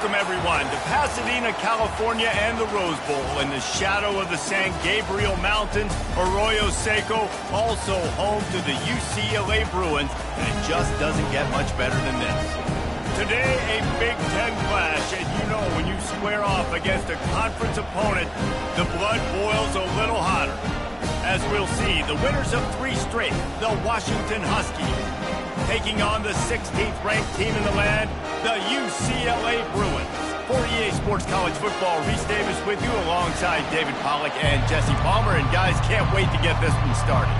Welcome, everyone, to Pasadena, California and the Rose Bowl in the shadow of the San Gabriel Mountains, Arroyo Seco, also home to the UCLA Bruins, and it just doesn't get much better than this. Today, a Big Ten clash, and you know when you square off against a conference opponent, the blood boils a little hotter. As we'll see, the winners of 3 straight, the Washington Huskies, taking on the 16th ranked team in the land, the UCLA Bruins. For EA Sports College Football, Reese Davis with you alongside David Pollack and Jesse Palmer. And guys, can't wait to get this one started.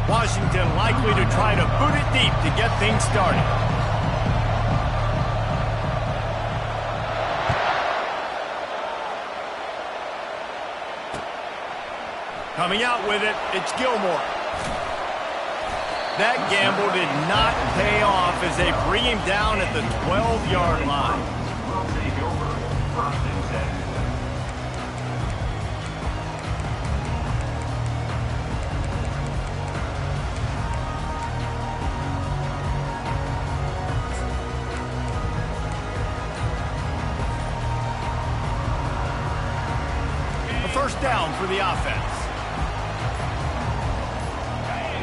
Washington likely to try to boot it deep to get things started. Coming out with it, it's Gilmore. That gamble did not pay off as they bring him down at the 12-yard line. A first down for the offense.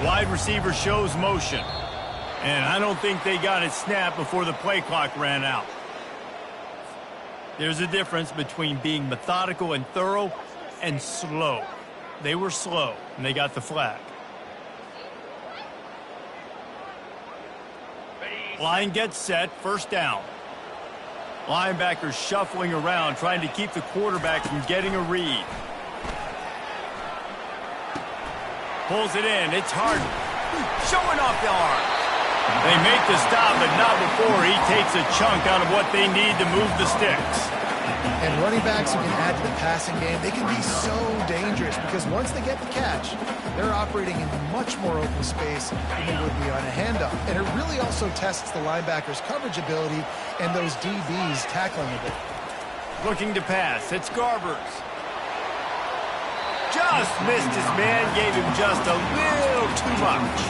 Wide receiver shows motion. And I don't think they got it snapped before the play clock ran out. There's a difference between being methodical and thorough and slow. They were slow, and they got the flag. Line gets set, first down. Linebackers shuffling around, trying to keep the quarterback from getting a read. Pulls it in. It's Harden. Showing off the arm. They make the stop, but not before he takes a chunk out of what they need to move the sticks. And running backs who can add to the passing game, they can be so dangerous because once they get the catch, they're operating in much more open space than they would be on a handoff. And it really also tests the linebackers' coverage ability and those DBs tackling a bit. Looking to pass. It's Garbers. Just missed his man, gave him just a little too much.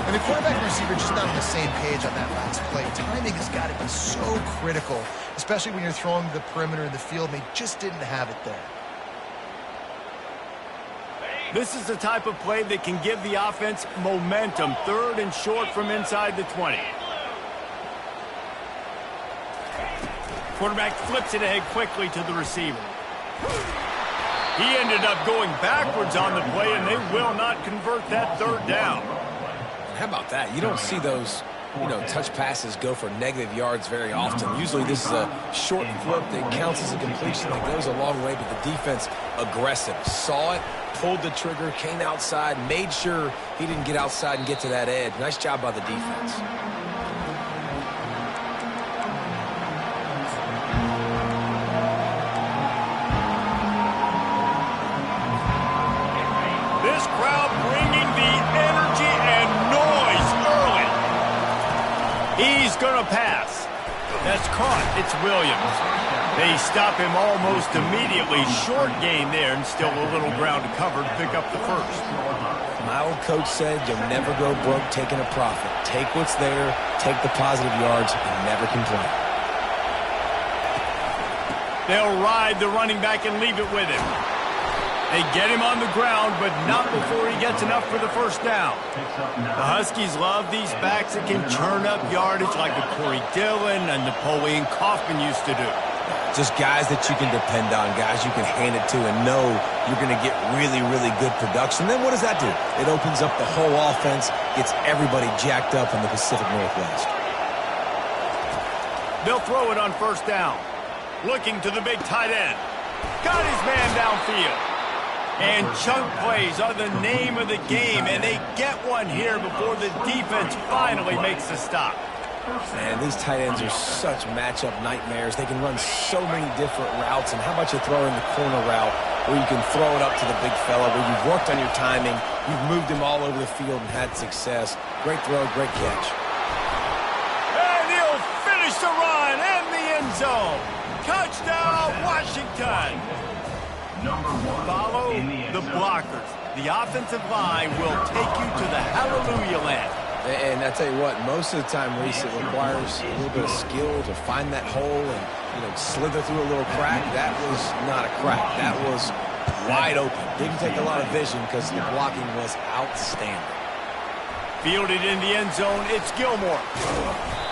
And the quarterback and receiver just not on the same page on that last play. Timing has got to be so critical, especially when you're throwing the perimeter of the field. They just didn't have it there. This is the type of play that can give the offense momentum. 3rd and short from inside the 20. Quarterback flips it ahead quickly to the receiver. He ended up going backwards on the play, and they will not convert that 3rd down. How about that? You don't see those, touch passes go for negative yards very often. Usually this is a short flip that counts as a completion that goes a long way, but the defense aggressive. Saw it, pulled the trigger, came outside, made sure he didn't get outside and get to that edge. Nice job by the defense. He's going to pass. That's caught. It's Williams. They stop him almost immediately. Short gain there, and still a little ground to cover to pick up the first. My old coach said you'll never go broke taking a profit. Take what's there, take the positive yards, and never complain. They'll ride the running back and leave it with him. They get him on the ground, but not before he gets enough for the first down. The Huskies love these backs that can churn up yardage like a Corey Dillon and Napoleon Kaufman used to do. Just guys that you can depend on, guys you can hand it to and know you're going to get really, really good production. Then what does that do? It opens up the whole offense, gets everybody jacked up in the Pacific Northwest. They'll throw it on first down. Looking to the big tight end. Got his man downfield. And chunk plays are the name of the game, and they get one here before the defense finally makes the stop. Man, these tight ends are such matchup nightmares. They can run so many different routes, and how about you throw in the corner route where you can throw it up to the big fella, where you've worked on your timing, you've moved him all over the field and had success. Great throw, great catch. And he'll finish the run in the end zone. Touchdown, Washington. Follow the blockers. The offensive line will take you to the hallowed And I tell you what, most of the time, Reese, it requires a little bit of skill to find that hole and, slither through a little crack. That was not a crack. That was wide open. Didn't take a lot of vision because the blocking was outstanding. Fielded in the end zone, it's Gilmore.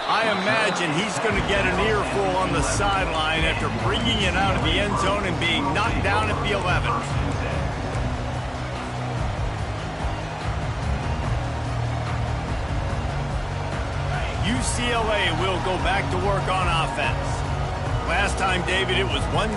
I imagine he's going to get an earful on the sideline after bringing it out of the end zone and being knocked down at the 11. UCLA will go back to work on offense. Last time, David, it was 1-2-3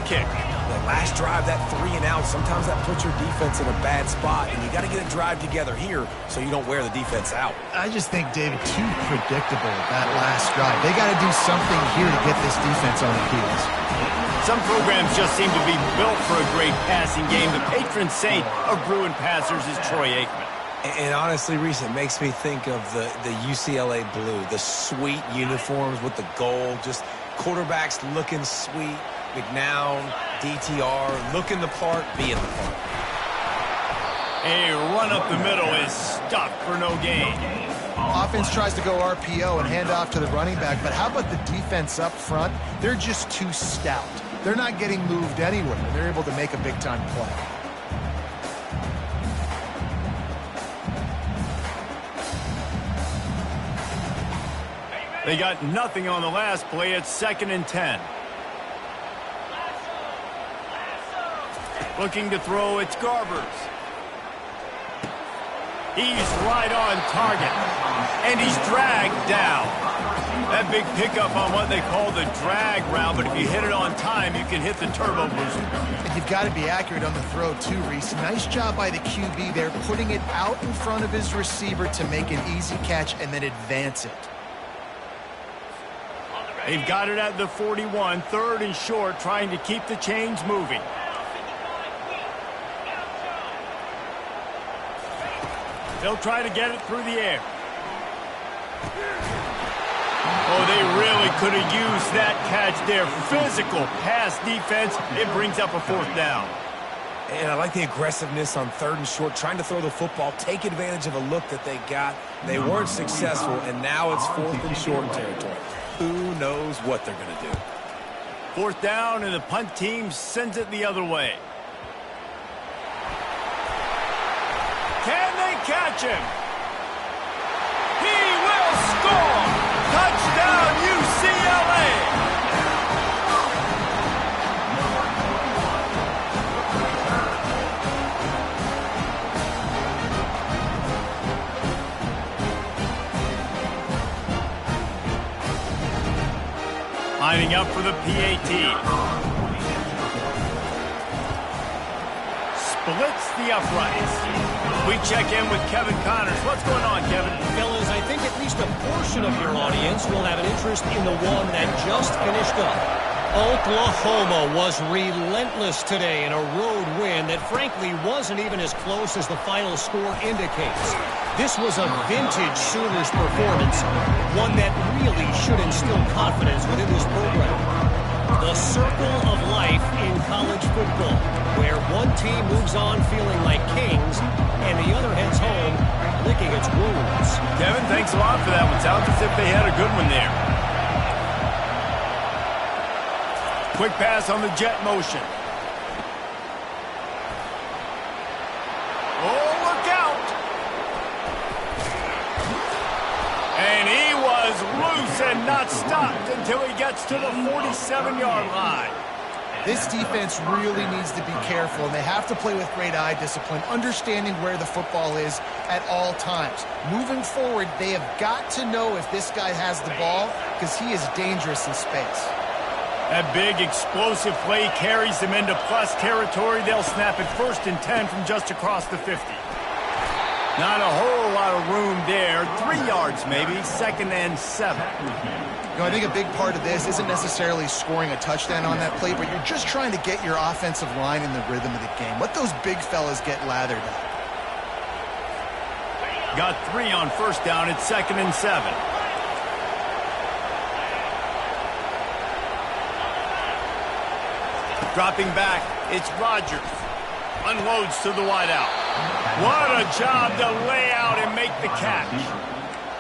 kick. The last drive, that 3 and out, sometimes that puts your defense in a bad spot, and you got to get a drive together here so you don't wear the defense out. I just think, David, too predictable that last drive. They got to do something here to get this defense on the heels. Some programs just seem to be built for a great passing game. The patron saint of Bruin passers is Troy Aikman. And honestly, Reese, it makes me think of the UCLA blue, the sweet uniforms with the gold, just quarterbacks looking sweet, McNown, DTR, looking the part, being the part. A run up the middle is stuffed for no gain. Offense tries to go RPO and hand off to the running back, but how about the defense up front? They're just too stout. They're not getting moved anywhere, and they're able to make a big-time play. They got nothing on the last play. It's 2nd and 10. Looking to throw, it's Garbers. He's right on target, and he's dragged down. That big pickup on what they call the drag route, but if you hit it on time, you can hit the turbo booster. And you've got to be accurate on the throw, too, Reese. Nice job by the QB there, putting it out in front of his receiver to make an easy catch and then advance it. They've got it at the 41, 3rd and short, trying to keep the chains moving. They'll try to get it through the air. Oh, they really could have used that catch there. Physical pass defense. It brings up a 4th down. And I like the aggressiveness on 3rd and short, trying to throw the football, take advantage of a look that they got. They weren't successful, and now it's 4th and short territory. Who knows what they're going to do? 4th down, and the punt team sends it the other way. Can they catch him? He will score! Touchdown, UCLA! Lining up for the PAT. Splits the uprights. We check in with Kevin Connors. What's going on, Kevin? Fellas, I think at least a portion of your audience will have an interest in the one that just finished up. Oklahoma was relentless today in a road win that frankly wasn't even as close as the final score indicates. This was a vintage Sooners performance, one that really should instill confidence within this program. The circle of life in college football, where one team moves on feeling like kings and the other heads home licking its wounds. Kevin, thanks a lot for that one. Sounds as if they had a good one there. Quick pass on the jet motion. Oh, look out! And he was loose and not stopped until he gets to the 47-yard line. This defense really needs to be careful, and they have to play with great eye discipline, understanding where the football is at all times. Moving forward, they have got to know if this guy has the ball, because he is dangerous in space. That big explosive play carries them into plus territory. They'll snap it 1st and 10 from just across the 50. Not a whole lot of room there. 3 yards maybe. 2nd and 7. You know, I think a big part of this isn't necessarily scoring a touchdown on that play, but you're just trying to get your offensive line in the rhythm of the game. Let those big fellas get lathered up. Got 3 on 1st down. It's 2nd and 7. Dropping back, it's Rodgers. Unloads to the wideout. What a job to lay out and make the catch.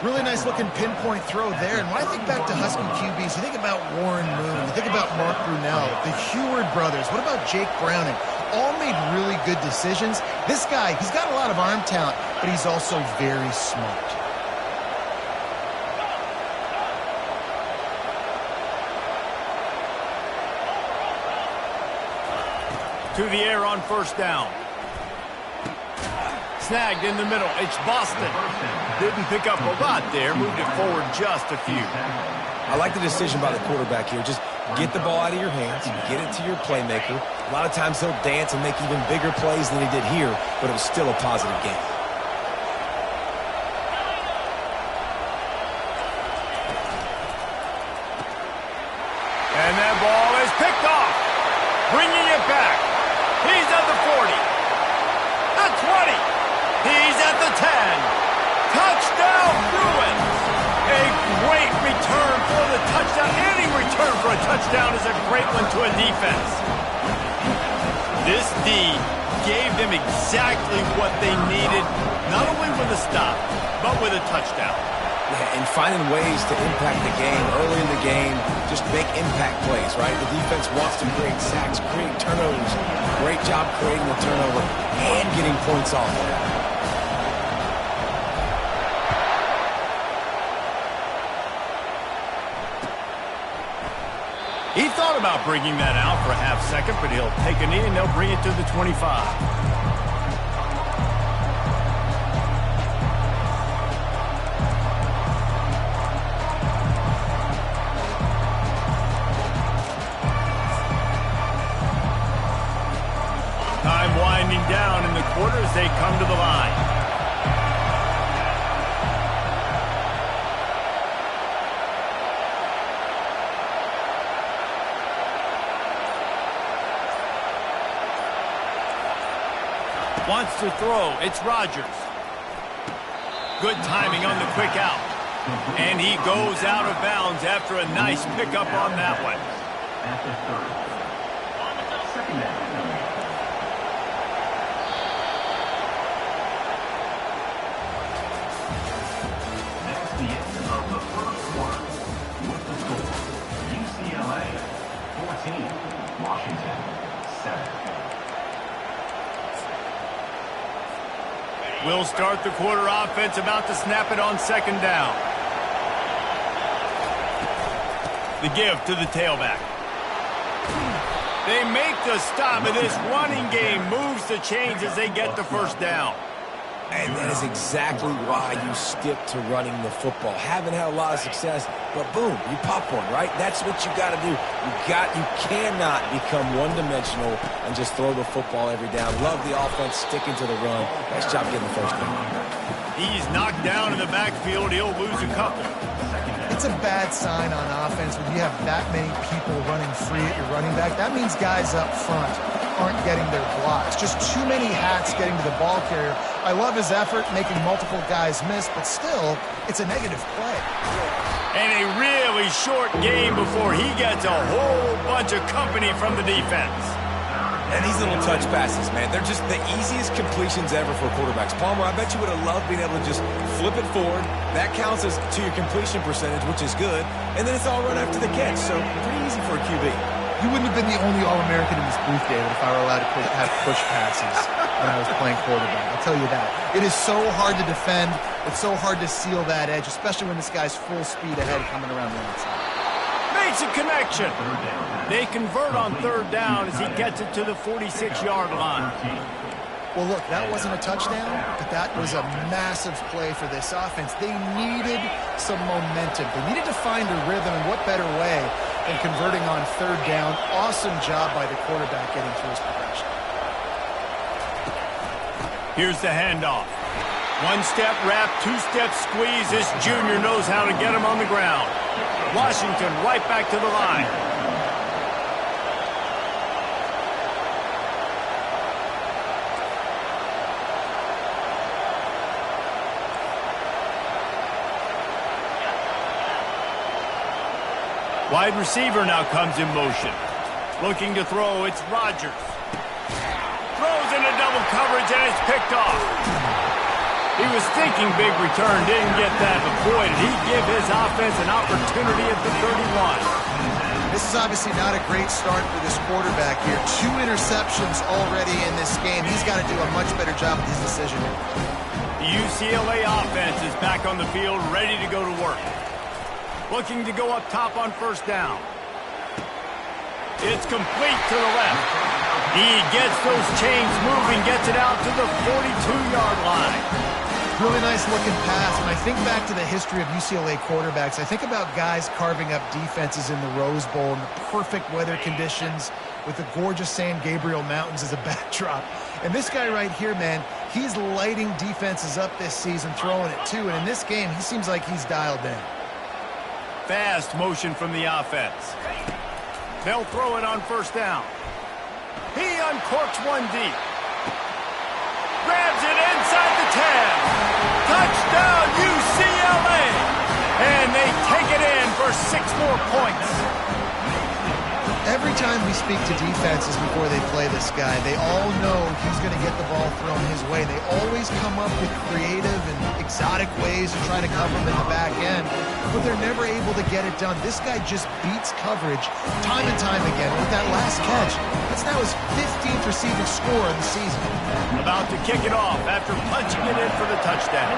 Really nice looking pinpoint throw there. And when I think back to Husky QBs, you think about Warren Moon, you think about Mark Brunell, the Heward brothers. What about Jake Browning? All made really good decisions. This guy, he's got a lot of arm talent, but he's also very smart. To the air on first down. Snagged in the middle. It's Boston. Didn't pick up a lot there. Moved it forward just a few. I like the decision by the quarterback here. Just get the ball out of your hands, get it to your playmaker. A lot of times he'll dance and make even bigger plays than he did here, but it was still a positive game. And that ball is picked off. Bringing it back. He's at the 40. The 20. He's at the 10. Touchdown, Bruins. A great return for the touchdown. Any return for a touchdown is a great one to a defense. This D gave them exactly what they needed, not only with a stop, but with a touchdown. Yeah, and finding ways to impact the game early in the game, just make impact plays, right? The defense wants to create sacks, create turnovers. Great job creating the turnover and getting points off of it. He thought about bringing that out for a half second, but he'll take a knee and they'll bring it to the 25. Time winding down in the quarter as they come to the line. Wants to throw. It's Rodgers. Good timing on the quick out. And he goes out of bounds after a nice pickup on that one. Second down. That's the end of the first quarter. With the score, UCLA 14, Washington 7. We'll start the quarter offense, about to snap it on second down. The give to the tailback. They make the stop, and this running game moves the chains as they get the first down. And that is exactly why you stick to running the football. Haven't had a lot of success, but boom, you pop one, right? That's what you got to do. You cannot become one-dimensional and just throw the football every down. Love the offense sticking to the run. Nice job getting the first down. He's knocked down in the backfield. He'll lose a couple. It's a bad sign on offense when you have that many people running free at your running back. That means guys up front aren't getting their blocks. Just too many hats getting to the ball carrier. I love his effort, making multiple guys miss, but still, it's a negative play. And a really short game before he gets a whole bunch of company from the defense. And these little touch passes, man, they're just the easiest completions ever for quarterbacks. Palmer, I bet you would have loved being able to just flip it forward. That counts as to your completion percentage, which is good. And then it's all run after the catch, so pretty easy for a QB. You wouldn't have been the only All-American in this booth, David, if I were allowed to have push passes when I was playing quarterback. I'll tell you that. It is so hard to defend. It's so hard to seal that edge, especially when this guy's full speed ahead coming around the outside. Makes a connection. They convert on third down as he gets it to the 46-yard line. Well, look, that wasn't a touchdown, but that was a massive play for this offense. They needed some momentum. They needed to find a rhythm, and what better way than converting on third down. Awesome job by the quarterback getting through his progression. Here's the handoff. One-step wrap, two-step squeeze. This junior knows how to get him on the ground. Washington right back to the line. Wide receiver now comes in motion. Looking to throw, it's Rodgers. Throws into double coverage, and it's picked off. He was thinking big return, didn't get that, but boy, did he give his offense an opportunity at the 31. This is obviously not a great start for this quarterback here. 2 interceptions already in this game. He's got to do a much better job with his decision. The UCLA offense is back on the field, ready to go to work. Looking to go up top on first down. It's complete to the left. He gets those chains moving, gets it out to the 42-yard line. Really nice looking pass. When I think back to the history of UCLA quarterbacks, I think about guys carving up defenses in the Rose Bowl in the perfect weather conditions with the gorgeous San Gabriel Mountains as a backdrop. And this guy right here, man, he's lighting defenses up this season, throwing it too. And in this game, he seems like he's dialed in. Fast motion from the offense. They'll throw it on first down. He uncorks one deep. Grabs it inside the 10. Touchdown, UCLA! And they take it in for 6 more points. Every time we speak to defenses before they play this guy, they all know he's going to get the ball thrown his way. They always come up with creative and exotic ways to try to cover him in the back end, but they're never able to get it done. This guy just beats coverage time and time again with that last catch. That's now his 15th receiving score in the season. About to kick it off after punching it in for the touchdown.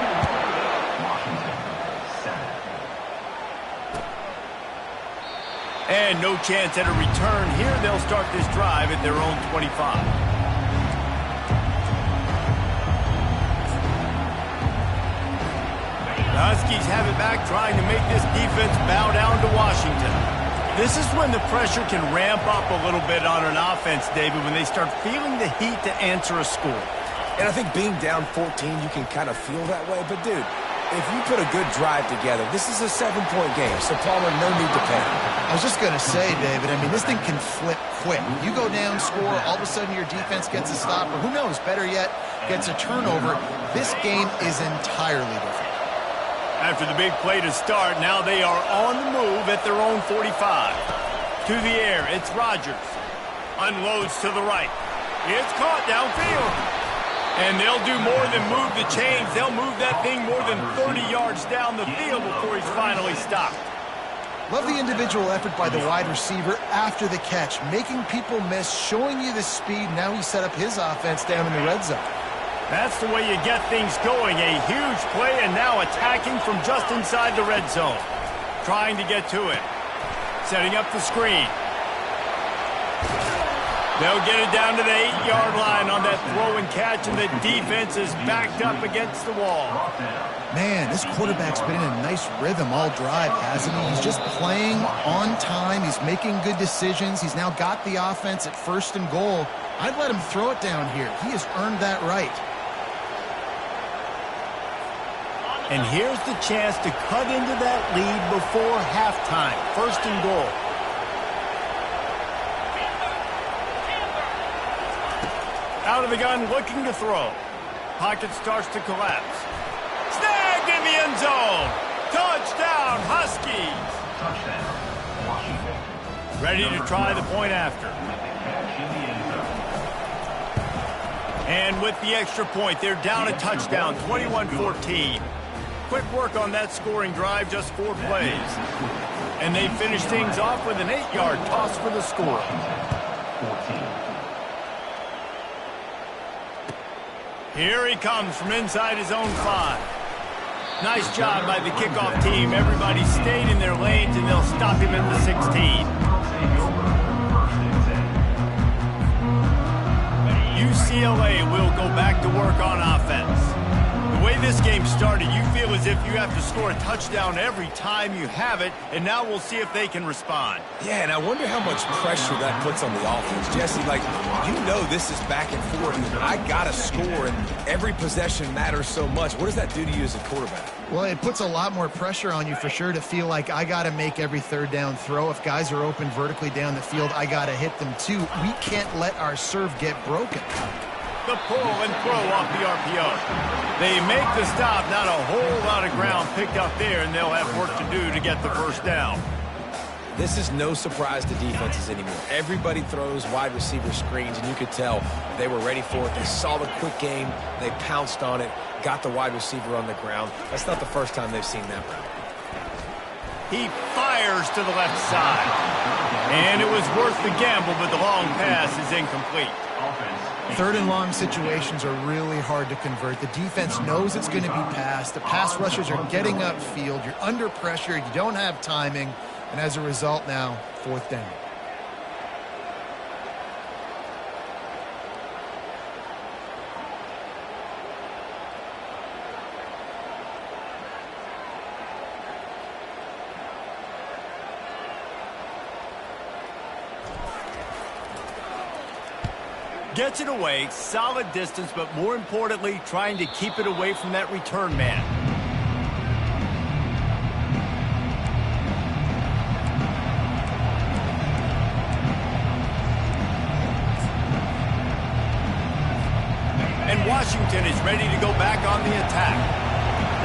And no chance at a return here. They'll start this drive at their own 25. The Huskies have it back, trying to make this defense bow down to Washington. This is when the pressure can ramp up a little bit on an offense, David, when they start feeling the heat to answer a score. And I think being down 14, you can kind of feel that way. But, dude, if you put a good drive together, this is a 7-point game. So, Palmer, no need to panic. I was just going to say, David, I mean, this thing can flip quick. You go down, score, all of a sudden your defense gets a stop, or who knows, better yet, gets a turnover. This game is entirely different. After the big play to start, now they are on the move at their own 45. To the air, it's Rodgers. Unloads to the right. It's caught downfield. And they'll do more than move the chains. They'll move that thing more than 30 yards down the field before he's finally stopped. Love the individual effort by the wide receiver after the catch, making people miss, showing you the speed. Now he set up his offense down in the red zone. That's the way you get things going. A huge play, and now attacking from just inside the red zone. Trying to get to it. Setting up the screen. They'll get it down to the 8-yard line on that throw and catch, and the defense is backed up against the wall. Man, this quarterback's been in a nice rhythm all drive, hasn't he? He's just playing on time. He's making good decisions. He's now got the offense at 1st and goal. I'd let him throw it down here. He has earned that right. And here's the chance to cut into that lead before halftime. 1st and goal. Out of the gun, looking to throw. Pocket starts to collapse. Snagged in the end zone. Touchdown, Huskies. Touchdown, Washington. Ready to try the point after. And with the extra point, they're down a touchdown, 21-14. Quick work on that scoring drive, just 4 plays. And they finish things off with an 8-yard toss for the score. 14. Here he comes from inside his own 5. Nice job by the kickoff team. Everybody stayed in their lanes, and they'll stop him at the 16. UCLA will go back to work on offense. The way this game started, you feel as if you have to score a touchdown every time you have it, and now we'll see if they can respond. Yeah, and I wonder how much pressure that puts on the offense. Jesse, like, you know this is back and forth, and I got to score, and every possession matters so much. What does that do to you as a quarterback? Well, it puts a lot more pressure on you for sure to feel like I got to make every 3rd down throw. If guys are open vertically down the field, I got to hit them too. We can't let our serve get broken. The pull and throw off the RPO. They make the stop. Not a whole lot of ground picked up there, and they'll have work to do to get the 1st down. This is no surprise to defenses anymore. Everybody throws wide receiver screens, and you could tell they were ready for it. They saw the quick game. They pounced on it, got the wide receiver on the ground. That's not the first time they've seen that route. He fires to the left side. And it was worth the gamble, but the long pass is incomplete. Third and long situations are really hard to convert. The defense knows it's going to be passed. The pass rushers are getting upfield. You're under pressure. You don't have timing. And as a result now, 4th down. Gets it away, solid distance, but more importantly, trying to keep it away from that return man. And Washington is ready to go back on the attack.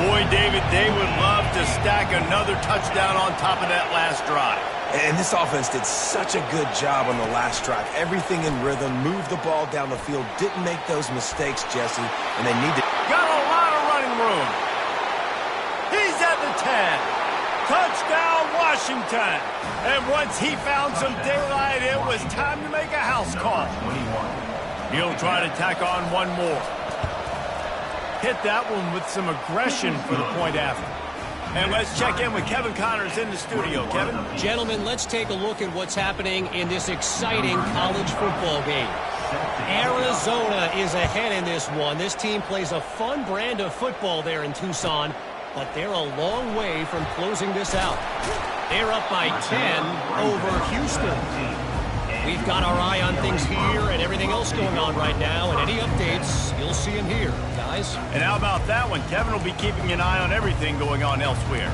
Boy, David, they would love to stack another touchdown on top of that last drive. And this offense did such a good job on the last drive. Everything in rhythm, moved the ball down the field, didn't make those mistakes, Jesse, and they need to... Got a lot of running room. He's at the 10. Touchdown, Washington. And once he found some daylight, it was time to make a house call. He'll try to tack on one more. Hit that one with some aggression for the point after. And let's check in with Kevin Connors in the studio. Kevin? Gentlemen, let's take a look at what's happening in this exciting college football game. Arizona is ahead in this one. This team plays a fun brand of football there in Tucson, but they're a long way from closing this out. They're up by 10 over Houston. We've got our eye on things here and everything else going on right now, and any updates, you'll see them here, guys. And how about that one? Kevin will be keeping an eye on everything going on elsewhere.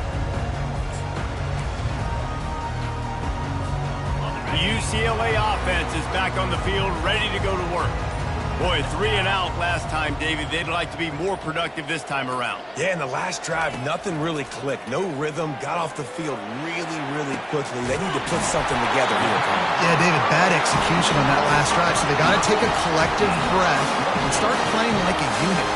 The UCLA offense is back on the field, ready to go to work. Boy, 3 and out last time, David. They'd like to be more productive this time around. Yeah, in the last drive, nothing really clicked. No rhythm, got off the field really, really quickly. They need to put something together here, Colin. Yeah, David, bad execution on that last drive. So they got to take a collective breath and start playing like a unit.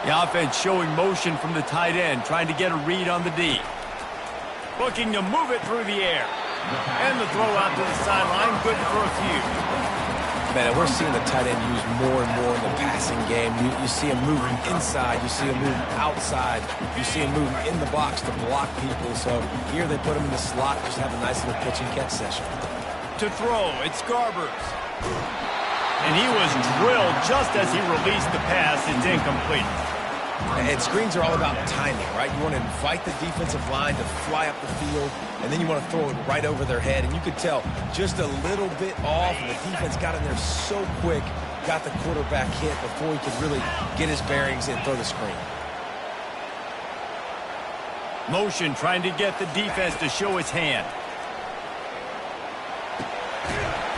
The offense showing motion from the tight end, trying to get a read on the D. Looking to move it through the air. And the throw out to the sideline, good for a few. Man, we're seeing the tight end used more and more in the passing game. You see him moving inside. You see him moving outside. You see him moving in the box to block people. So here they put him in the slot, just have a nice little pitch and catch session. To throw, it's Garbers. And he was drilled just as he released the pass. It's incomplete. And screens are all about timing, right? You want to invite the defensive line to fly up the field, and then you want to throw it right over their head. And you could tell just a little bit off, and the defense got in there so quick, got the quarterback hit before he could really get his bearings and throw the screen. Motion trying to get the defense to show his hand.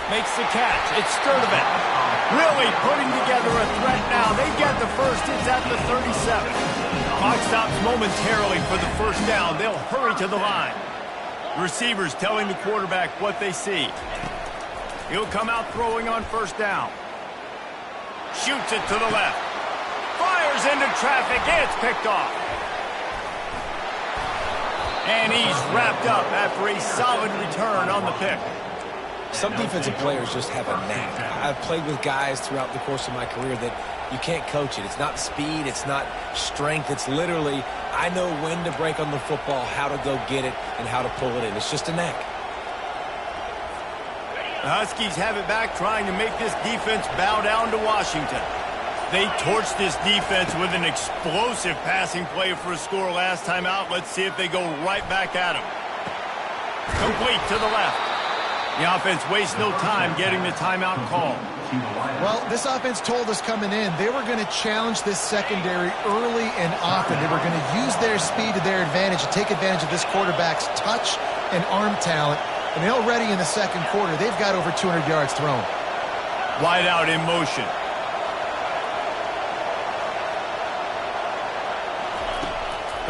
Makes the catch. It's Sturdivant. Really putting together a threat now. They get the first. It's at the 37. Clock stops momentarily for the first down. They'll hurry to the line. Receivers telling the quarterback what they see. He'll come out throwing on first down. Shoots it to the left. Fires into traffic. It's picked off. And he's wrapped up after a solid return on the pick. Some defensive players just have a knack. I've played with guys throughout the course of my career that you can't coach it. It's not speed. It's not strength. It's literally, I know when to break on the football, how to go get it, and how to pull it in. It's just a knack. The Huskies have it back, trying to make this defense bow down to Washington. They torched this defense with an explosive passing play for a score last time out. Let's see if they go right back at him. Complete to the left. The offense wastes no time getting the timeout call. Well, this offense told us coming in they were going to challenge this secondary early and often. They were going to use their speed to their advantage and take advantage of this quarterback's touch and arm talent. And already in the second quarter, they've got over 200 yards thrown. Wide out in motion.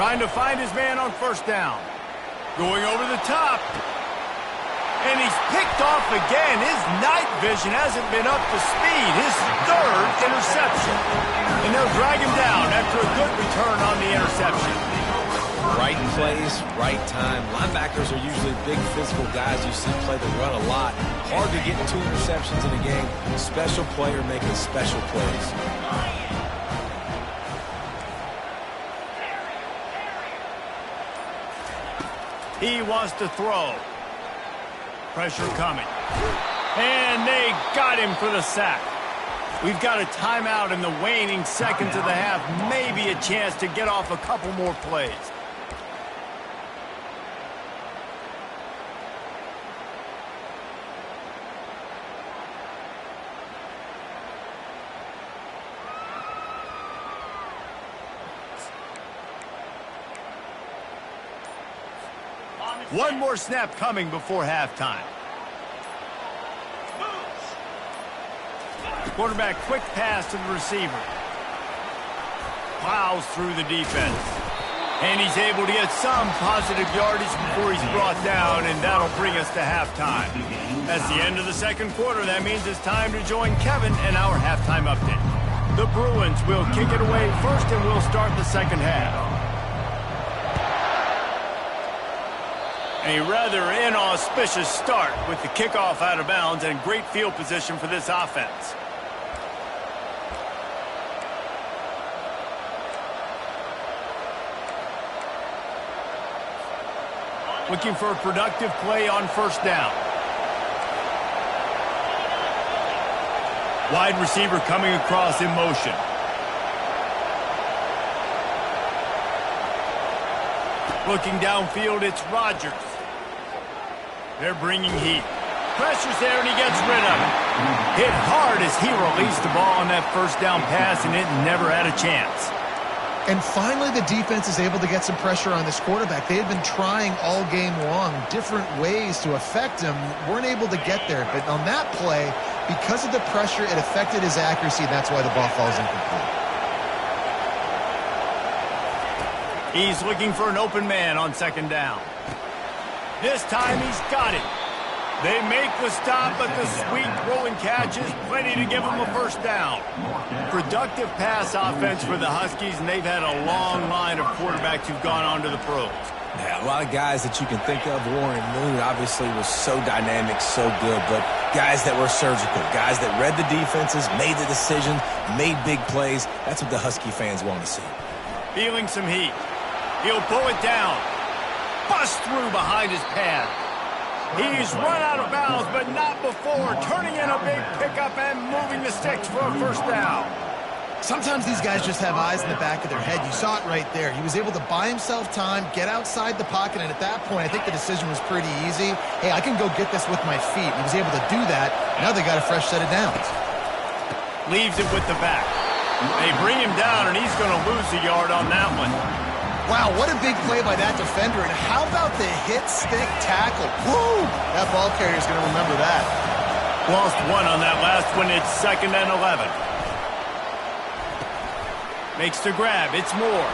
Trying to find his man on first down. Going over the top. And he's picked off again. His night vision hasn't been up to speed. His third interception. And they'll drag him down after a good return on the interception. Right plays, right time. Linebackers are usually big physical guys you see play the run a lot. Hard to get 2 interceptions in a game. Special player making special plays. He wants to throw. Pressure coming. And they got him for the sack. We've got a timeout in the waning seconds of the half. Maybe a chance to get off a couple more plays. One more snap coming before halftime. Quarterback quick pass to the receiver. Plows through the defense. And he's able to get some positive yardage before he's brought down, and that'll bring us to halftime. That's the end of the second quarter. That means it's time to join Kevin and our halftime update. The Bruins will kick it away first, and we'll start the second half. A rather inauspicious start with the kickoff out of bounds and great field position for this offense. Looking for a productive play on first down. Wide receiver coming across in motion. Looking downfield, it's Rodgers. They're bringing heat. Pressure's there, and he gets rid of it. Hit hard as he released the ball on that first down pass, and it never had a chance. And finally, the defense is able to get some pressure on this quarterback. They had been trying all game long different ways to affect him. Weren't able to get there. But on that play, because of the pressure, it affected his accuracy, and that's why the ball falls incomplete. He's looking for an open man on second down. This time he's got it. They make the stop, but the sweet rolling catch is plenty to give him a first down. Productive pass offense for the Huskies, and they've had a long line of quarterbacks who've gone on to the pros. Yeah, a lot of guys that you can think of. Warren Moon obviously was so dynamic, so good, but guys that were surgical, guys that read the defenses, made the decision, made big plays. That's what the Husky fans want to see. Feeling some heat. He'll pull it down. Bust through behind his pad. He's run out of bounds, but not before. Turning in a big pickup and moving the sticks for a first down. Sometimes these guys just have eyes in the back of their head. You saw it right there. He was able to buy himself time, get outside the pocket, and at that point, I think the decision was pretty easy. Hey, I can go get this with my feet. He was able to do that. Now they got a fresh set of downs. Leaves it with the back. They bring him down, and he's going to lose a yard on that one. Wow, what a big play by that defender. And how about the hit stick tackle? Woo! That ball carrier's going to remember that. Lost one on that last one. It's 2nd and 11. Makes the grab. It's Moore.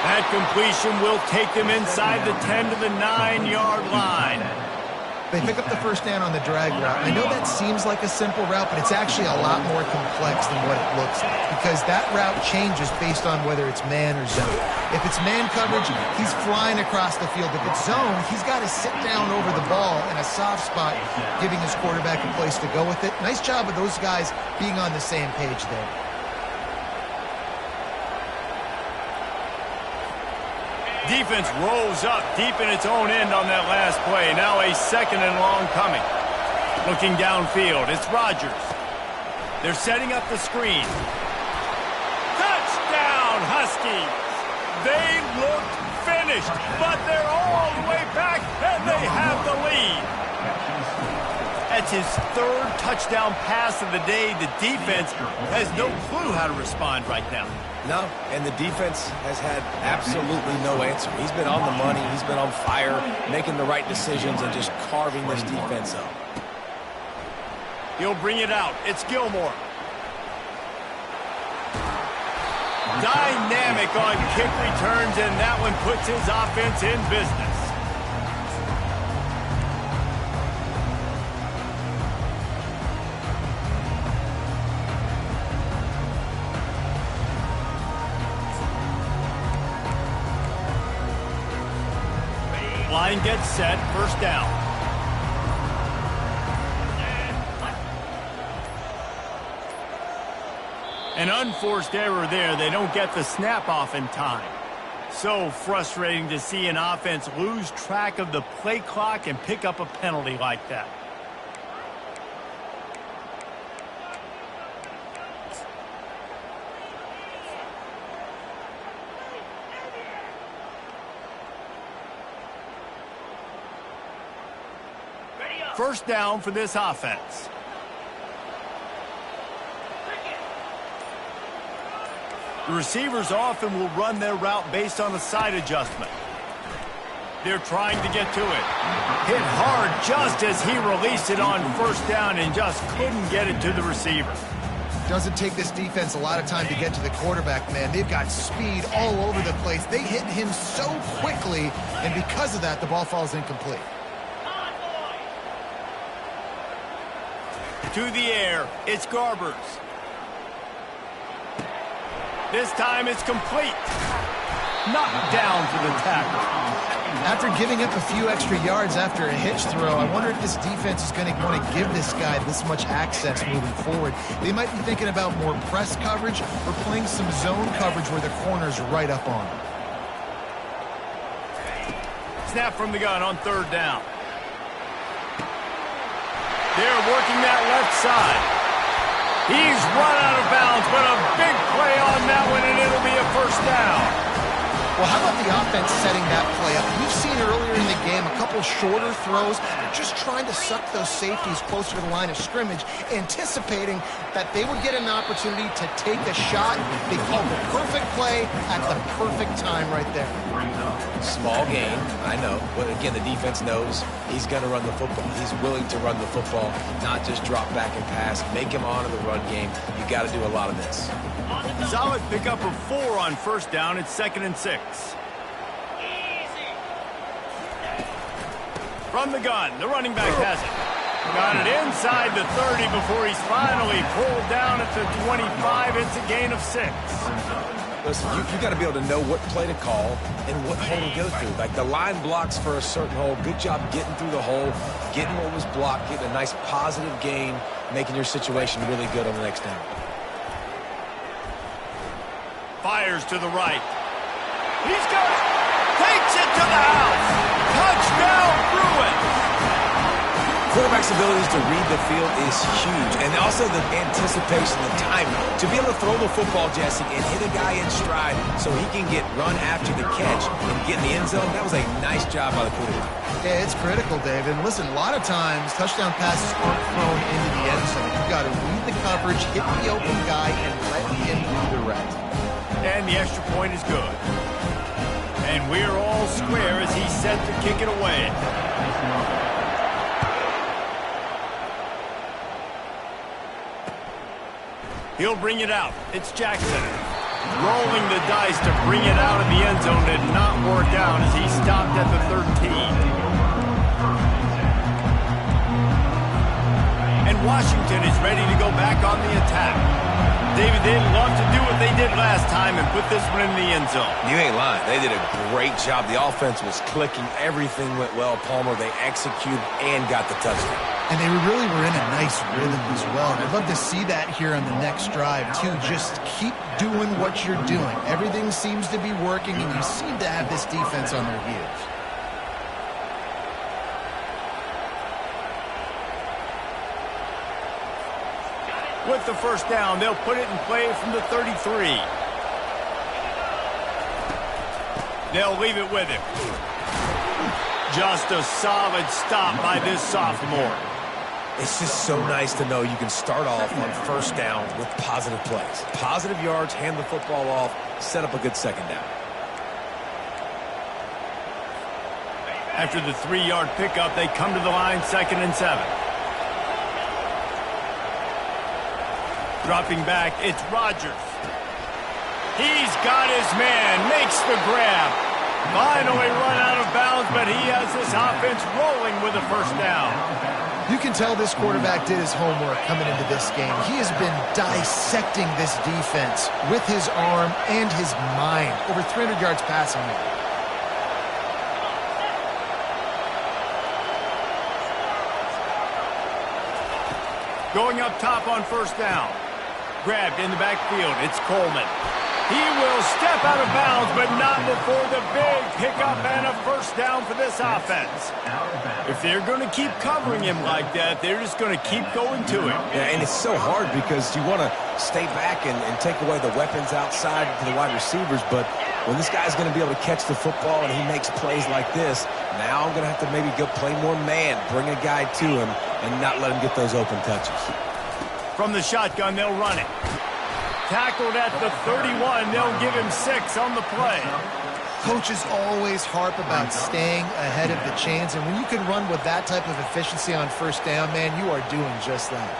That completion will take them inside the 10 to the 9-yard line. They pick up the first down on the drag route. I know that seems like a simple route, but it's actually a lot more complex than what it looks like, because that route changes based on whether it's man or zone. If it's man coverage, he's flying across the field. If it's zone, he's got to sit down over the ball in a soft spot, giving his quarterback a place to go with it. Nice job of those guys being on the same page there. Defense rolls up deep in its own end on that last play. Now a 2nd and long coming. Looking downfield, it's Rodgers. They're setting up the screen. Touchdown, Huskies! They looked finished, but they're all the way back, and they have the lead. That's his 3rd touchdown pass of the day. The defense has no clue how to respond right now. No, and the defense has had absolutely no answer. He's been on the money. He's been on fire, making the right decisions and just carving this defense up. He'll bring it out. It's Gilmore. Dynamic on kick returns, and that one puts his offense in business. Line gets set, first down. An unforced error there. They don't get the snap off in time. So frustrating to see an offense lose track of the play clock and pick up a penalty like that. First down for this offense. The receivers often will run their route based on a side adjustment. They're trying to get to it. Hit hard just as he released it on first down and just couldn't get it to the receiver. Doesn't take this defense a lot of time to get to the quarterback, man. They've got speed all over the place. They hit him so quickly, and because of that, the ball falls incomplete. To the air, it's Garbers. This time it's complete. Knocked down for the tackle. After giving up a few extra yards after a hitch throw, I wonder if this defense is going to want to give this guy this much access moving forward. They might be thinking about more press coverage or playing some zone coverage where the corner's right up on him. Snap from the gun on third down. They're working that left side. He's run out of bounds, but a big play on that one, and it'll be a first down. Well, how about the offense setting that play up? We've seen earlier in the game a couple shorter throws. They're just trying to suck those safeties closer to the line of scrimmage, anticipating that they would get an opportunity to take a shot. They called the perfect play at the perfect time right there. Small gain, I know. But again, the defense knows he's going to run the football. He's willing to run the football, not just drop back and pass. Make him honor the run game. You got to do a lot of this. Solid pickup of 4 on first down. It's 2nd and 6. From the gun, the running back has it. Got it inside the 30 before he's finally pulled down at the 25. It's a gain of 6. Listen, you got to be able to know what play to call and what hole to go through. Like the line blocks for a certain hole. Good job getting through the hole, getting what was blocked, getting a nice positive gain, making your situation really good on the next down. Fires to the right. He's got it. Takes it to the house. Touchdown, Bruins. Quarterback's abilities to read the field is huge, and also the anticipation, the timing. To be able to throw the football, Jesse, and hit a guy in stride so he can get run after the catch and get in the end zone, that was a nice job by the quarterback. Yeah, it's critical, Dave. And listen, a lot of times touchdown passes aren't thrown into the end zone. You've got to read the coverage, hit the open guy, and let him do the rest. And the extra point is good. And we're all square as he's set to kick it away. He'll bring it out. It's Jackson. Rolling the dice to bring it out of the end zone did not work out as he stopped at the 13. And Washington is ready to go back on the attack. David, they'd love to do what they did last time and put this one in the end zone. You ain't lying. They did a great job. The offense was clicking. Everything went well. Palmer, they executed and got the touchdown. And they really were in a nice rhythm as well. I'd love to see that here on the next drive, too. Just keep doing what you're doing. Everything seems to be working, and you seem to have this defense on their heels. With the first down, they'll put it in play from the 33. They'll leave it with him. Just a solid stop by this sophomore. It's just so nice to know you can start off on first down with positive plays. Positive yards, hand the football off, set up a good second down. After the 3-yard pickup, they come to the line, 2nd and 7. Dropping back, it's Rodgers. He's got his man, makes the grab. Finally run out of bounds, but he has this offense rolling with a first down. You can tell this quarterback did his homework coming into this game. He has been dissecting this defense with his arm and his mind. Over 300 yards passing now. Going up top on first down. Grabbed in the backfield. It's Coleman. He will step out of bounds, but not before the big pickup and a first down for this offense. If they're going to keep covering him like that, they're just going to keep going to him. Yeah, and it's so hard because you want to stay back and take away the weapons outside to the wide receivers, but when this guy's going to be able to catch the football and he makes plays like this, now I'm going to have to maybe go play more man, bring a guy to him, and not let him get those open touches. From the shotgun, they'll run it. Tackled at the 31. They'll give him 6 on the play. Coaches always harp about staying ahead of the chains, and when you can run with that type of efficiency on first down, man, you are doing just that.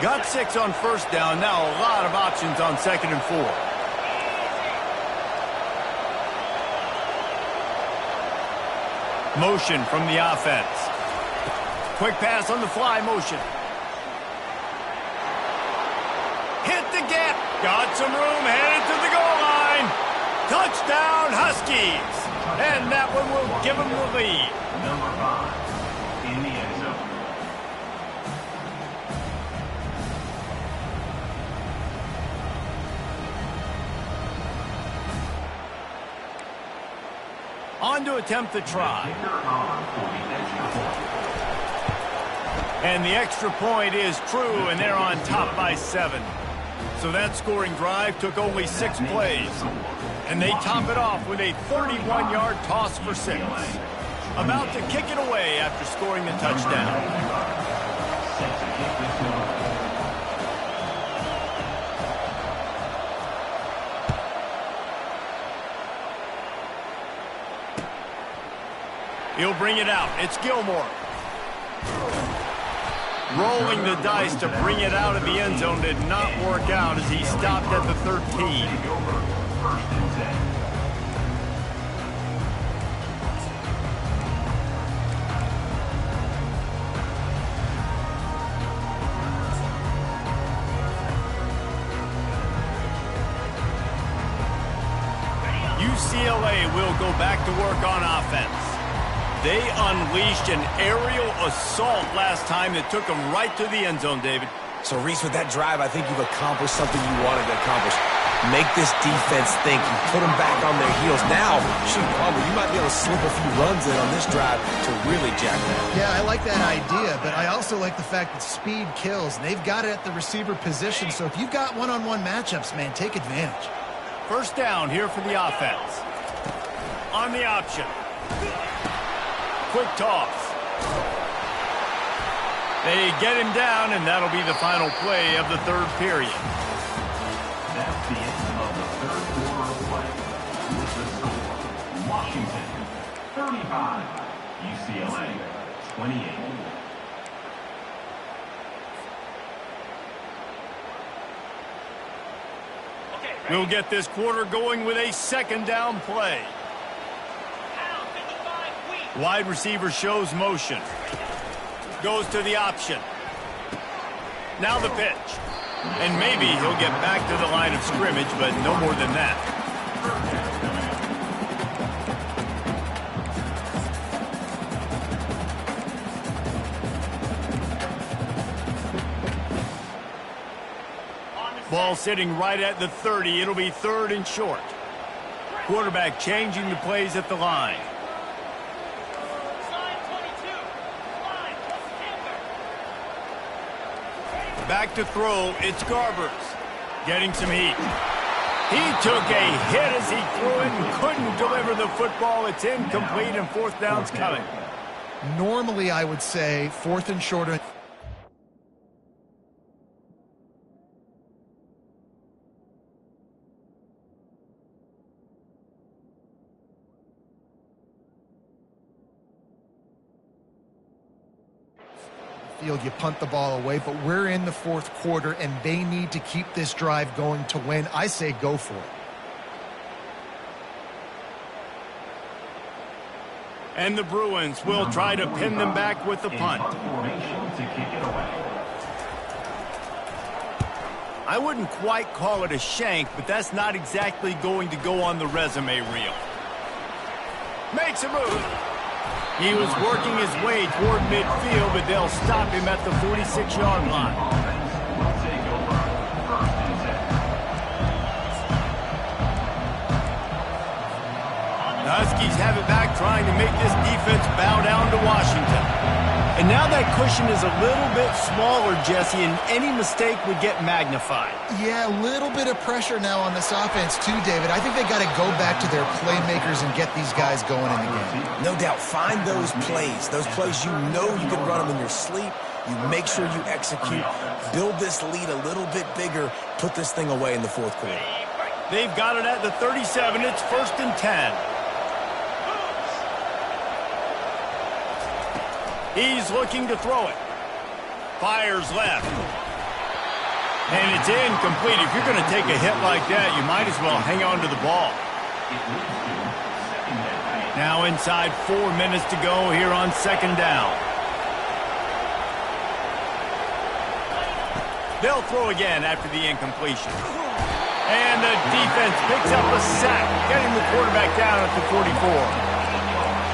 Got 6 on first down. Now a lot of options on 2nd and 4. Motion from the offense. Quick pass on the fly motion. Hit the gap. Got some room, headed to the goal line. Touchdown, Huskies. And that one will give them the lead. Number 5 in the end zone. On to attempt the try. And the extra point is true, and they're on top by 7. So that scoring drive took only 6 plays. And they top it off with a 31-yard toss for 6. About to kick it away after scoring the touchdown. He'll bring it out. It's Gilmore. Rolling the dice to bring it out of the end zone did not work out as he stopped at the 13. UCLA will go back to work on offense. They unleashed an aerial assault last time that took them right to the end zone, David. So, Reese, with that drive, I think you've accomplished something you wanted to accomplish. Make this defense think. You put them back on their heels. Now, shoot, Palmer, you might be able to slip a few runs in on this drive to really jack them up. Yeah, I like that idea, but I also like the fact that speed kills. They've got it at the receiver position, so if you've got one-on-one matchups, man, take advantage. First down here for the offense. On the option. Quick toss. They get him down, and that'll be the final play of the 3rd period. That's the end of the 3rd quarter of play. With the score, Washington 35, UCLA 28. We'll get this quarter going with a 2nd down play. Wide receiver shows motion. Goes to the option. Now the pitch. And maybe he'll get back to the line of scrimmage, but no more than that. Ball sitting right at the 30. It'll be 3rd and short. Quarterback changing the plays at the line. Back to throw, it's Garbers. Getting some heat. He took a hit as he threw it and couldn't deliver the football. It's incomplete and 4th down's coming. Normally, I would say 4th and short. field, you punt the ball away, but we're in the fourth quarter, and they need to keep this drive going to win. I say go for it. And the Bruins will try to pin them back with the punt. I wouldn't quite call it a shank, but that's not exactly going to go on the resume reel. Makes a move. He was working his way toward midfield, but they'll stop him at the 46-yard line. The Huskies have it back, trying to make this defense bow down to Washington. And now that cushion is a little bit smaller, Jesse, and any mistake would get magnified. Yeah, a little bit of pressure now on this offense too, David. I think they got to go back to their playmakers and get these guys going in the game. No doubt. Find those plays you know you can run them in your sleep. You make sure you execute. Build this lead a little bit bigger. Put this thing away in the fourth quarter. They've got it at the 37. It's 1st and 10. He's looking to throw it. Fires left. And it's incomplete. If you're going to take a hit like that, you might as well hang on to the ball. Now inside 4 minutes to go here on 2nd down. They'll throw again after the incompletion. And the defense picks up a sack, getting the quarterback down at the 44.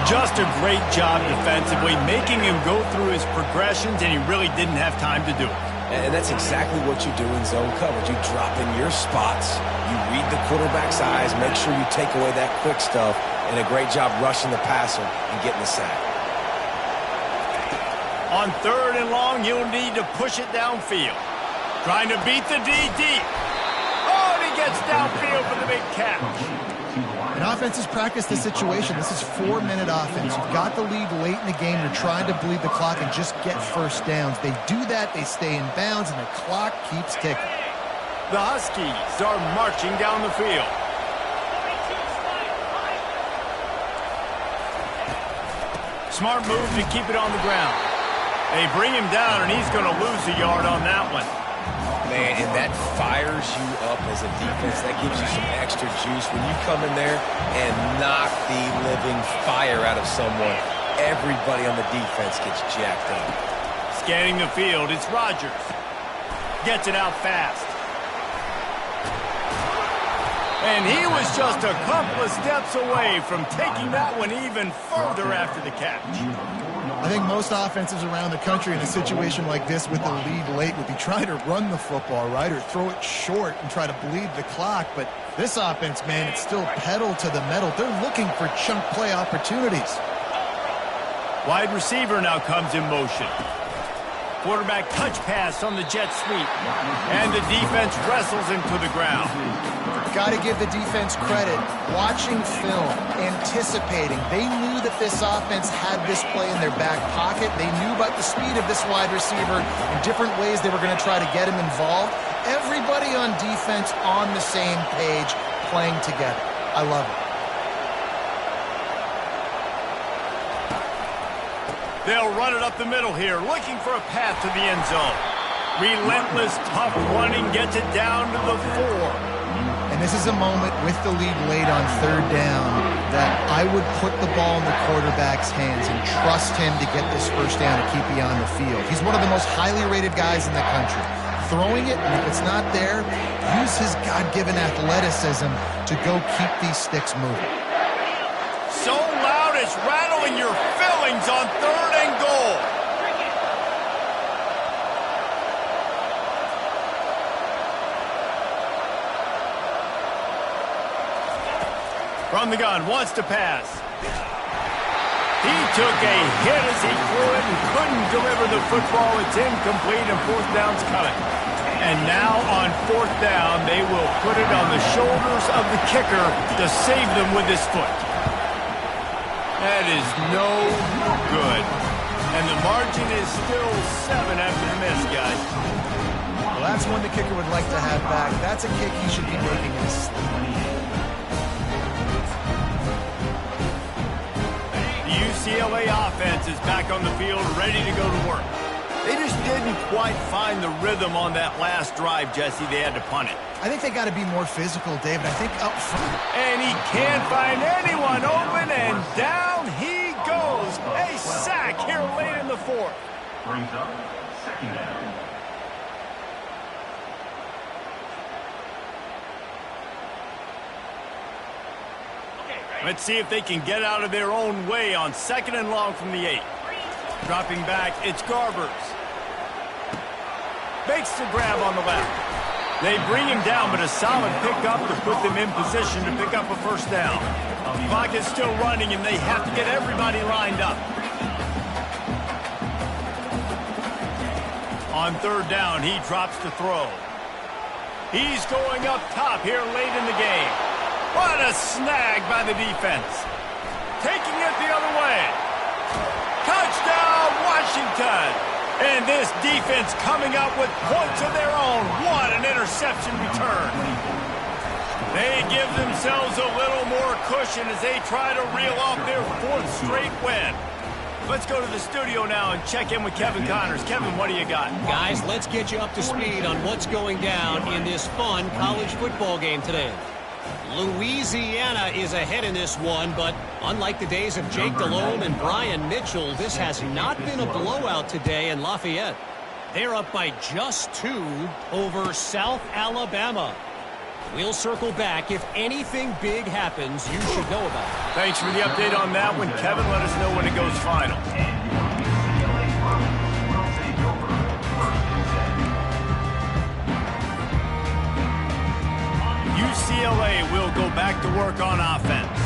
Just a great job defensively, making him go through his progressions, and he really didn't have time to do it. And that's exactly what you do in zone coverage. You drop in your spots, you read the quarterback's eyes, make sure you take away that quick stuff, and a great job rushing the passer and getting the sack. On 3rd and long, you'll need to push it downfield. Trying to beat the D deep. Oh, and he gets downfield for the big catch. And offenses practice this situation. This is 4-minute offense. You've got the lead late in the game. You're trying to bleed the clock and just get first downs. They do that, they stay in bounds, and the clock keeps ticking. The Huskies are marching down the field. Smart move to keep it on the ground. They bring him down, and he's going to lose a yard on that one. Man, and that fires you up as a defense. That gives you some extra juice. When you come in there and knock the living fire out of someone, everybody on the defense gets jacked up. Scanning the field, it's Rodgers. Gets it out fast. And he was just a couple of steps away from taking that one even further after the catch. I think most offenses around the country in a situation like this with the lead late would be trying to run the football, right, or throw it short and try to bleed the clock. But this offense, man, it's still pedal to the metal. They're looking for chunk play opportunities. Wide receiver now comes in motion. Quarterback touch pass on the jet sweep. And the defense wrestles him to the ground. Got to give the defense credit. Watching film, anticipating. They knew that this offense had this play in their back pocket. They knew about the speed of this wide receiver and different ways they were going to try to get him involved. Everybody on defense on the same page, playing together. I love it. They'll run it up the middle here, looking for a path to the end zone. Relentless, tough running gets it down to the 4. And this is a moment with the lead late on 3rd down that I would put the ball in the quarterback's hands and trust him to get this first down to keep you on the field. He's one of the most highly rated guys in the country. Throwing it, and if it's not there, use his God-given athleticism to go keep these sticks moving. So loud it's rattling your fillings on 3rd and goal. From the gun, wants to pass. He took a hit as he threw it and couldn't deliver the football. It's incomplete and 4th down's coming. And now on 4th down, they will put it on the shoulders of the kicker to save them with his foot. That is no good. And the margin is still 7 after the miss, guys. Well, that's one the kicker would like to have back. That's a kick he should be making in his sleep. The UCLA offense is back on the field, ready to go to work. They just didn't quite find the rhythm on that last drive, Jesse. They had to punt it. I think they got to be more physical, David. I think up front. And he can't find anyone open, and down he goes. A sack here late in the fourth. Brings up second down. Let's see if they can get out of their own way on 2nd and long from the 8. Dropping back, it's Garbers. Makes the grab on the left. They bring him down, but a solid pickup to put them in position to pick up a first down. Clock is still running, and they have to get everybody lined up. On 3rd down, he drops to throw. He's going up top here late in the game. What a snag by the defense. Taking it the other way. Touchdown, Washington. And this defense coming up with points of their own. What an interception return. They give themselves a little more cushion as they try to reel off their 4th straight win. Let's go to the studio now and check in with Kevin Connors. Kevin, what do you got? Guys, let's get you up to speed on what's going down in this fun college football game today. Louisiana is ahead in this one, but unlike the days of Jake Delhomme and Brian Mitchell, this has not been a blowout today in Lafayette. They're up by just 2 over South Alabama. We'll circle back. If anything big happens, you should know about it. Thanks for the update on that one, Kevin. Let us know when it goes final. UCLA will go back to work on offense.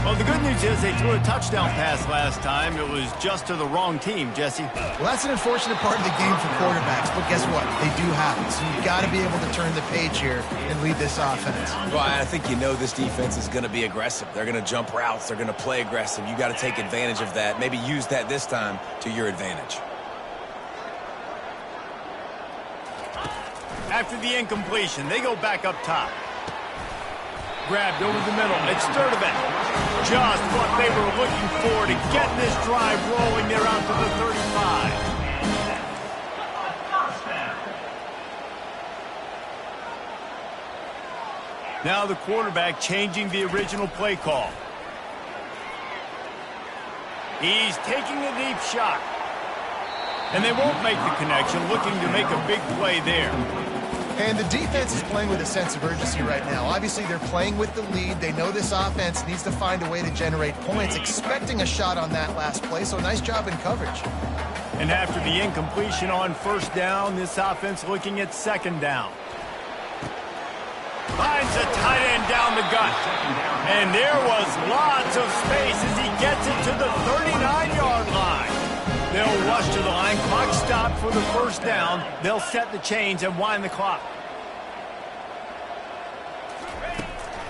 Well, the good news is they threw a touchdown pass last time. It was just to the wrong team, Jesse. Well, that's an unfortunate part of the game for quarterbacks, but guess what? They do happen. So you've got to be able to turn the page here and lead this offense. Well, I think you know this defense is going to be aggressive. They're going to jump routes. They're going to play aggressive. You got to take advantage of that. Maybe use that this time to your advantage. After the incompletion, they go back up top. Grabbed over the middle. It's Sturdivant. Just what they were looking for to get this drive rolling. They're out to the 35. Now the quarterback changing the original play call. He's taking a deep shot. And they won't make the connection, looking to make a big play there. And the defense is playing with a sense of urgency right now. Obviously, they're playing with the lead. They know this offense needs to find a way to generate points, expecting a shot on that last play, so nice job in coverage. And after the incompletion on 1st down, this offense looking at 2nd down. Finds a tight end down the gut. And there was lots of space as he gets it to the 39-yard line. They'll rush to the line. Clock stopped for the 1st down. They'll set the chains and wind the clock.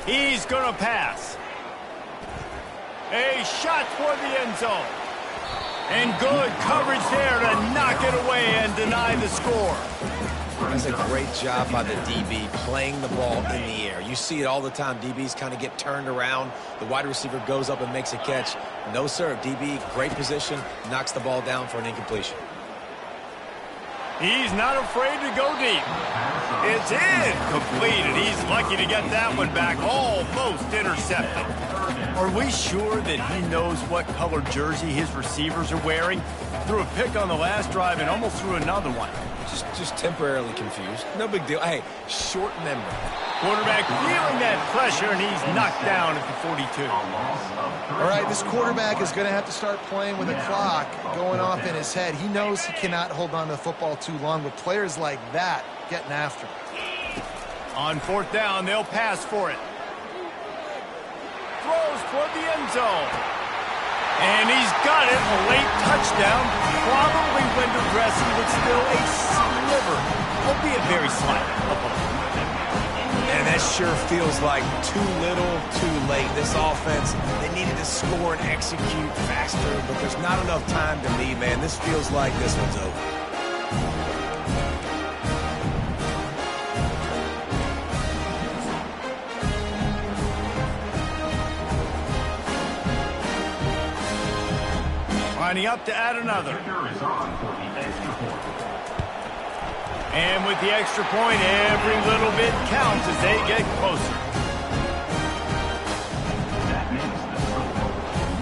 He's going to pass. A shot toward the end zone. And good coverage there to knock it away and deny the score. That's a great job by the DB playing the ball in the air. You see it all the time. DBs kind of get turned around. The wide receiver goes up and makes a catch. No, sir. DB, great position, knocks the ball down for an incompletion. He's not afraid to go deep. It's incompleted. He's lucky to get that one back. Almost intercepted. Are we sure that he knows what color jersey his receivers are wearing? Threw a pick on the last drive and almost threw another one. Just temporarily confused. No big deal. Hey, short memory. Quarterback feeling that pressure, and he's knocked down at the 42. All right, this quarterback is going to have to start playing with a clock going off in his head. He knows he cannot hold on to the football too long with players like that getting after him. On 4th down, they'll pass for it. Throws toward the end zone. And he's got it, a late touchdown, probably window dressing, but still a sliver, albeit very slight. And that sure feels like too little, too late. This offense, they needed to score and execute faster, but there's not enough time to me, man. This feels like this one's over. Lining up to add another. Kicker is on for the extra point. And with the extra point, every little bit counts as they get closer. That makes the score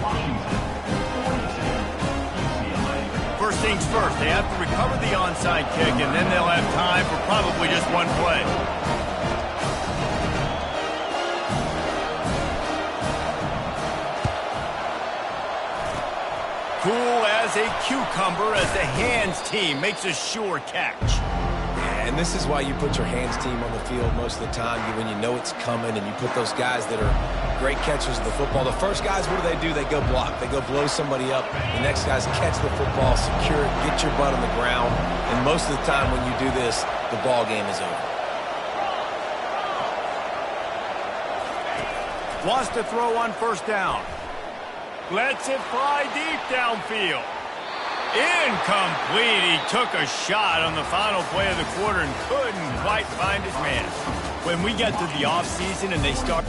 Washington 42, UCLA. First things first, they have to recover the onside kick, and then they'll have time for probably just one play. Cool as a cucumber as the hands team makes a sure catch. And this is why you put your hands team on the field most of the time when you know it's coming, and you put those guys that are great catchers of the football. The first guys, what do? They go block. They go blow somebody up. The next guys catch the football, secure it, get your butt on the ground. And most of the time when you do this, the ball game is over. Wants to throw on first down. Lets it fly deep downfield. Incomplete. He took a shot on the final play of the quarter and couldn't quite find his man. When we get to the offseason and they start...